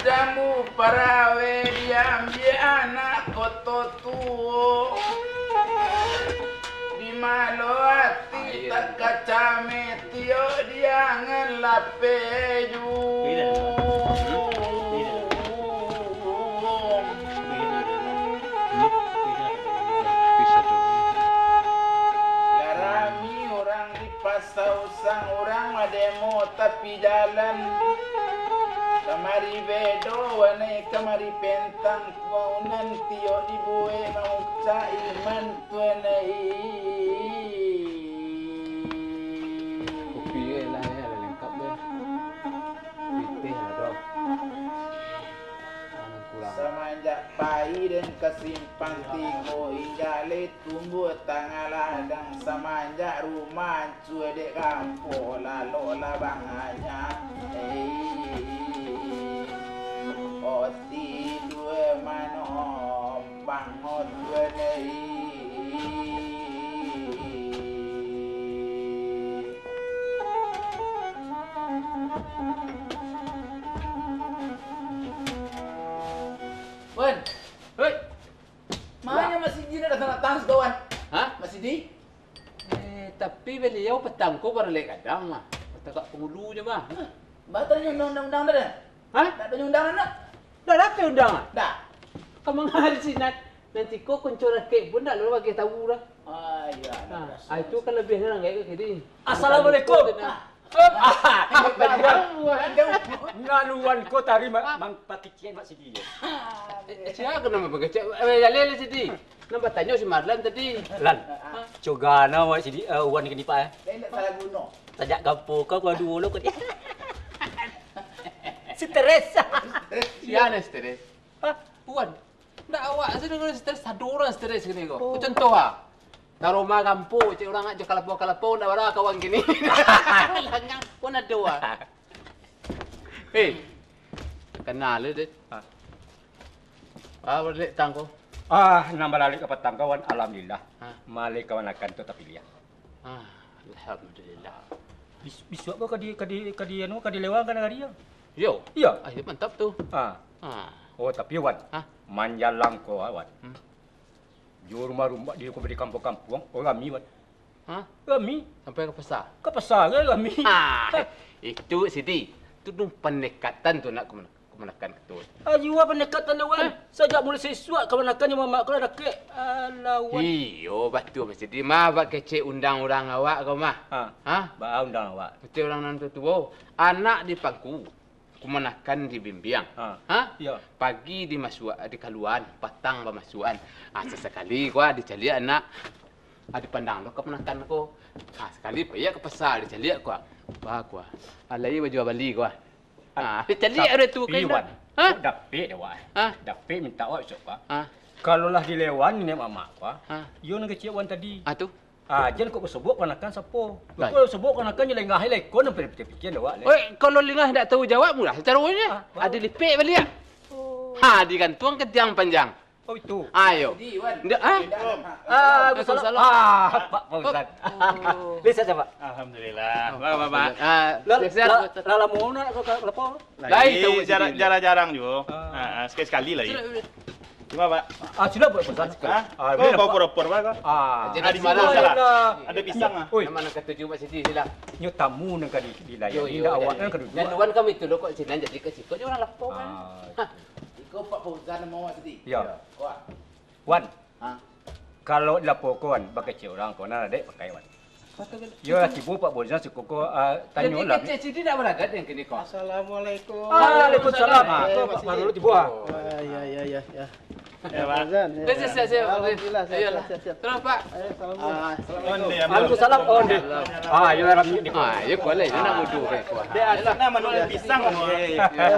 jamu parawe diambil anak koto tuo di malo hati tak kaca metio diangan lapeju garami orang di pasau sang orang demo tapi jalan kamari bedo wane kamari pentang mau nanti o dibuwe mau caiman tuanai kopi lah ya lengkap deh putih ada semenjak bayi dan kesimpang tigo injale tumbuh tanggal ladang semenjak rumah cuy dek kampung lalu labang hanya oti dua mano bangot dua nei Wan, hei, mana masih di nak datang kawan? Hah? Masih di? Tapi beliau petangku baru lek kadang mah. Petak penghulunya mah. Batalnya undang-undang dah. Hah? Tak ada undang nak? Dah dapat undangan? Dah. Kamu ngahal sinat. Nanti kau kuncuran kek pun dah lu bagi tahu dah. Ya. Itu kan lebihnya orang kayak gini. Assalamualaikum. Ngaluan ko tari mang pakician mak sidi. Siapa nama begitu? Lele sidi. Nampak tanya si Marlan tadi. Lan. Cogana mak sidi wan kini pa. Tidak salah guna. Tajak gampo kau dulu ko. Stres. Siapa stres? Puan. Ndak awak sedang stres saduran stres gini kok. Contoh Taroma kampu, cik orang aja kalapo ndak ada kawan gini. Langang pun ada wah. Hei. Kenal deh. Balik tangko. Nambah lalik ke petang kawan alhamdulillah. Malik kawan akan tu tapi lihat. Alhamdulillah. Bisu apa kadi anu kadi lewang kan dia. Yo. Iya. Itu mantap tu. Oh tapi wan. Manjalang ko wan. Di rumah-rumah di kampung-kampung orang mi wan. Kami sampai ke pasar. Ke pasar ke kami. Itu Siti. Itu dong pendekatan tu nak kemenakan ketut. Ajiwa pendekatan wan. Sejak mulai siswa kemenakan yang mamak kau dah kek. Alawan. Iyo betul Mas Siti. Mah bak kecek undang orang awak kau mah. Ba undang awak. Betul orang nanti tu. Anak di pangku. Kemenakan di Bimbiang. Ya. Pagi di di Kaluan, petang pemasukan. Sesekali gua dicari anak. Di pandang lo kemenakan ko. Sekali payah ke pasar dicari gua. Gua. Alai baju bali gua. Dicari ada tu kan. Dapat awak. Dapat minta awak besok gua. Kalau lah dilewan ni mamak gua. Yo nak kecik wan tadi. Tu. Jangan kau bersebut kanakan sapo. Kau sebut kanakan je lengah lekon sampai fikir awak. Oi, kalau lengah tak tahu jawab mudah. Caranya ada lipik balik. Digantung ke tiang panjang. Oh itu. Ayo. Waalaikumsalam. Pak Ustaz. Bisa coba. Alhamdulillah. Bapak. Lala mau nak kau lepo? Lagi jarang-jarang juga. Sekali-sekali lah ya. Gimana, Pak? Sudah buat pesan. Kau bawa koropor, Pak? Jadi Di mana mana salah? salah? Ada pisang ah. Oi, mana kata cuma Siti sila. Nyu tamu nang kadi dilayan. Tidak awak nang kedua. Dan wan kami tu kok sinan jadi ke situ orang lapo kan. Kau Pak Fauzan mau tadi. Ya. Wah. Wan. Kalau lapo kawan pakai cik orang kau nak dek pakai wan. Ya, tibu Pak Fauzan suku kau tanya lah. Jadi kecil Siti tak berada yang kini kau. Assalamualaikum. Waalaikumsalam. Pak Marul tibu. Ya. Ya, Pak. Alhamdulillah. Siap. Terus Pak. Waalaikumsalam. Onde. Ya ram ni. Ya kau lah, nak mudu ke kau. Dia asal nama pisang.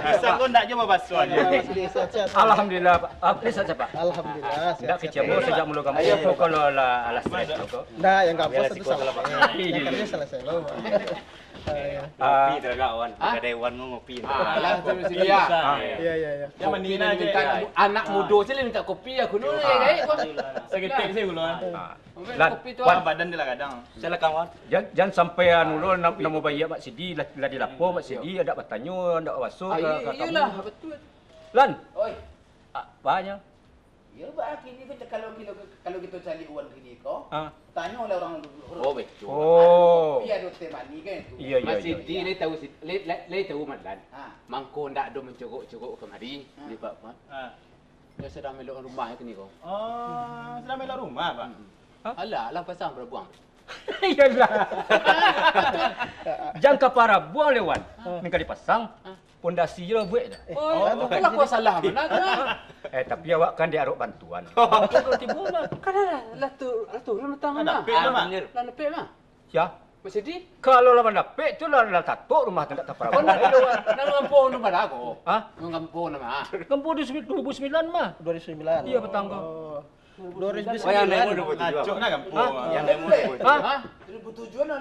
Pisang kau nak cuma basuhan. Alhamdulillah. Apa saja Pak? Alhamdulillah. Dah kecil sejak mula kamu. Kalau lah alas stres kau. Dah yang enggak puas itu salah. Yang kerja selesai loh. Kopi tu agak Wan. Ah? Kedai Wan ngopi. Lah tu mesti dia. Iya iya iya. Yang mana Kopi aja. minta anak muda je minta kopi aku ni. Seketik sih ulun. Lan, Kopi tu. Wan badan dia lah kadang. Silakan Wan. jangan sampai anu namo bayi Mak Sidi lah di lapo Mak Sidi ada bertanya ada masuk Iyalah betul. Lan, Oi, banyak. ya bah kini kalau kita cari uang kini ko, Ah. tanya oleh orang Oh betul. Oh. Iya do temani kan itu. Iya iya. Masih di ni tahu le tahu madlan. Ha. Mangko ndak do mencogok-cogok kemari di Pak Mat. Ah. Dia sedang melok rumah kini ko. Oh, sudah melok rumah, Pak. Alah, lah pasang berbuang. Iyalah. Jangka para buang lewan. Minta dipasang. Pondasi je lah buat dah. Oh, kalau aku salah mana kan? Tapi awak kan diaruk bantuan. Kalau tiba lah. Kan lah turun datang Ada mana? pek tu, Mak. Lah nepek mah. Ya. Masih di? Kalau lawan dapet tu lah tatuk rumah tak para Kau nak buang. nak ngampung nama aku. Hah? Ngampung nama. Kampung 2009 mah. 2009. Iya betangga. Oh. Oh, 2009. yang demo 27. Acuk nak kampung. Yang demo 27. Hah? 2007 lo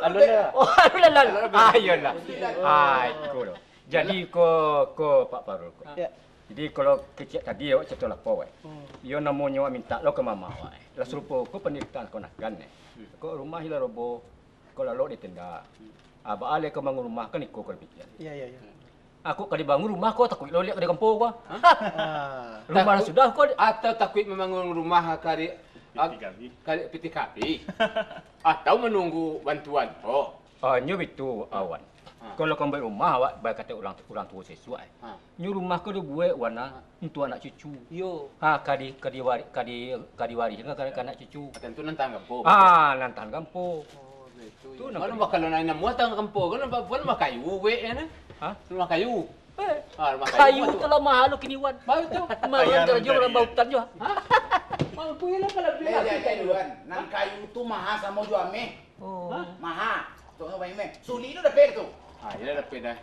Anu lah. Oh, lah. Iyalah. Itu loh. Jadi ko Pak Farul. Ya. Jadi kalau kecil tadi awak cerita lapo weh. Yo namanya awak minta lo ke mama awak. Lah serupa ko pendirian ko nakan Ko rumah ila robo. Ko lalu di tenda. Aba ale ko bangun rumah kan iko ko pikir. Iya iya iya. Aku kali bangun rumah ko takut lo lihat ke kampung ko. Ah. Rumah sudah ko Atau takut membangun rumah kari piti kapi. Atau menunggu bantuan. Oh. nyu itu awan. Kalau kau rumah awak baik kata orang tua sesuai. Nyu rumah ko dibuat warna untuk anak cucu. Yo. Kadi wari kan anak cucu. Tentu nantang kampung. Nantan kampung. Tu nak kalau kalau nak nak muat tang kampung kan apa rumah kayu we kan? Rumah kayu. Rumah Kayu tu lah mahal lo kini wan. Baru tu. Mahal kerja orang bautan jo. Mampu ya lah kalau beli Duluan, nang kayu tu maha sama jual meh. Oh. Maha. Tu ngapain meh? Suli tu dah pek tu. Ya dapat dah.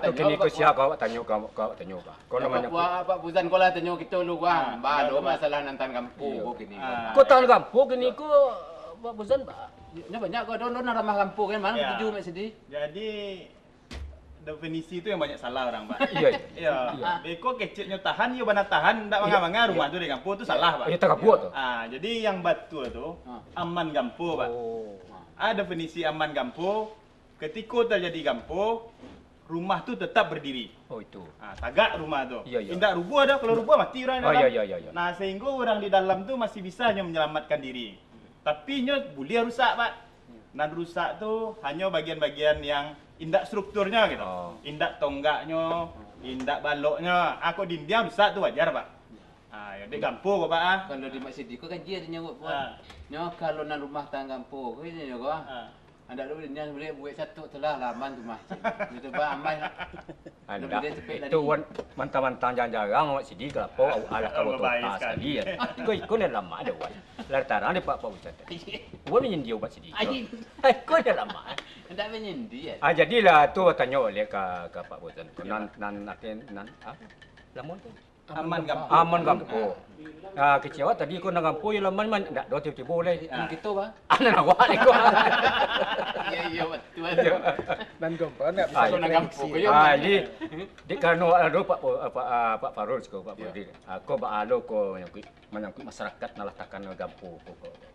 Tu kini ko siya kau tanya kau tanya ka. Kau namanya. Pak Buzan ko lah tanya kita lu kan. Ba do masalah nantan kampung ko kini. Kau tan kampung kini ko Pak Buzan ba. Nya banyak ko don ramah kampung kan mana tuju mek sedih. Jadi definisi itu yang banyak salah orang, Pak. Iya. Iya. Beko kecilnya tahan, yo bana tahan, ndak mangga-mangga rumah tu di kampung tu salah, Pak. Ini tak kampung tu. Jadi yang betul tu aman kampung, Pak. Definisi aman kampung. Ketika terjadi kampung, rumah tu tetap berdiri. Oh itu. Tagak rumah tu. Iya, iya. Tidak rubuh dah, kalau rubuh mati orang di dalam. Iya. Nah, sehingga orang di dalam tu masih bisa hanya menyelamatkan diri. Tapi nya boleh rusak, Pak. Dan rusak tu hanya bagian-bagian yang indak strukturnya gitu. Indak tonggaknya, indak baloknya. Aku dinding rusak tu wajar, Pak. Ya di kampung kok, Pak. Kalau di masjid ko kan dia nyanggut buat. Nya kalau nan rumah tangga kampung ko nya ko. Anda dulu dia boleh buat satu telah laman tu masjid. Itu ba aman. Anda itu wan mantang-mantang jarang awak sidi kelapa ala kau tu sekali ya. Kau ni lama ada wan. Lantaran dia Pak Ustaz. Wan menyindia ubat sidi. Kau ni lama. Hendak menyindir. Jadilah tu tanya oleh ke Pak Ustaz. Nan lamun tu. Aman kampung. Aman kampung. Kecewa tadi kau nak kampung ya laman man ndak do tiba-tiba boleh. Kita ba. Ana nak awak ni kau. Iya betul. Dan gompon enggak bisa Kalau nak kampung ko yo. Jadi di kano ado Pak Farul ko Pak Budi. Ko ba alo ko menyangkut masyarakat nalahtakan kampung ko.